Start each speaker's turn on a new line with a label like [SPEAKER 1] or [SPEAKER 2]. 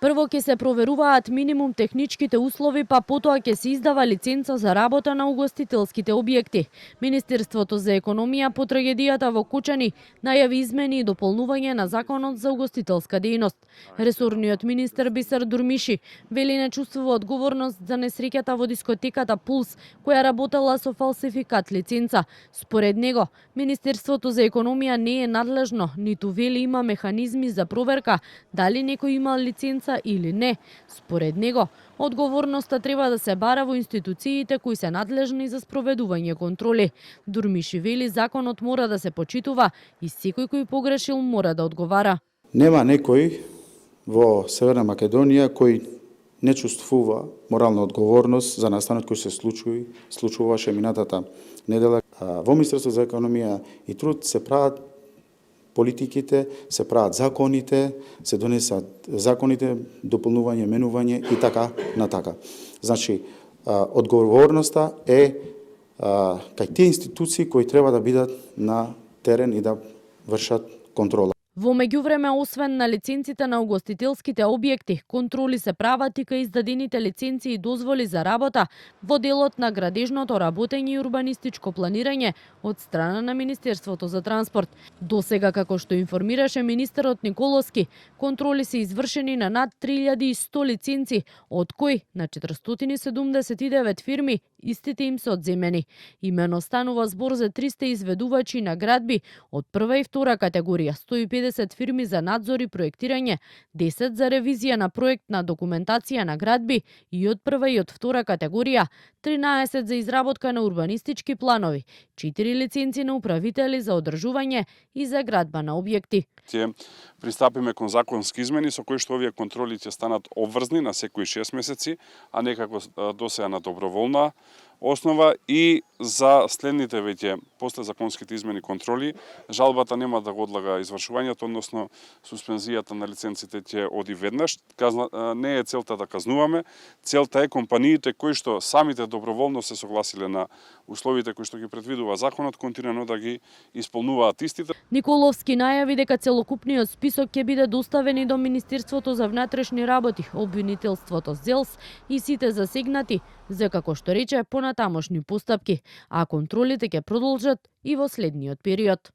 [SPEAKER 1] Прво ќе се проверуваат минимум техничките услови, па потоа ќе се издава лиценца за работа на угостителските објекти. Министерството за економија по трагедијата во Кучани најави измени и дополнување на законот за угостителска дејност. Ресорниот министер Бисер Дурмиши вели не чувствува одговорност за несреќата во дискотеката Пулс, која работела со фалсификат лиценца. Според него, Министерството за економија не е надлежно, ниту вели има механизми за проверка дали некој има лиценца или не. Според него, одговорноста треба да се бара во институциите кои се надлежни за спроведување контроли. Дурмиши вели законот мора да се почитува и секој кој погрешил мора да одговара.
[SPEAKER 2] Нема некој во Северна Македонија кој не чувствува морална одговорност за настанот кој се случуваше минатата недела. Во Министерството за економија и труд се прават политиките, се прават законите, се донесат законите, дополнување, менување и така натака. Значи, одговорноста е кај тие институции кои треба да бидат на терен и да вршат контрола.
[SPEAKER 1] Во меѓувреме, освен на лиценците на угостителските објекти, контроли се прават и кај издадените лиценци и дозволи за работа во делот на градежното работење и урбанистичко планирање од страна на Министерството за транспорт. Досега, како што информираше министерот Николовски, контроли се извршени на над 3100 лиценци, од кои на 479 фирми истите им се одземени. Имено станува збор за 300 изведувачи на градби од прва и втора категорија, 150 фирми за надзор и проектирање, 10 за ревизија на проектна документација на градби и од прва и од втора категорија, 13 за изработка на урбанистички планови, 4 лиценци на управители за одржување и за градба на објекти.
[SPEAKER 3] Ќе пристапиме кон законски измени со кои што овие контроли ќе станат обврзни на секои 6 месеци, а не како досега на доброволна основа, и за следните веќе после законските измени контроли жалбата нема да го одлага извршувањето, односно суспензијата на лиценците ќе оди веднаш. Не е целта да казнуваме, целта е компаниите кои што самите доброволно се согласиле на условите кои што ги предвидува законот, континуирано да ги исполнуваат истите.
[SPEAKER 1] Николовски најави дека целокупниот список ќе биде доставен и до Министерството за внатрешни работи, обвинителството ЗЕЛС и сите засегнати за, како што рече, понатамошни постапки, а контролите ќе продолжат и во следниот период.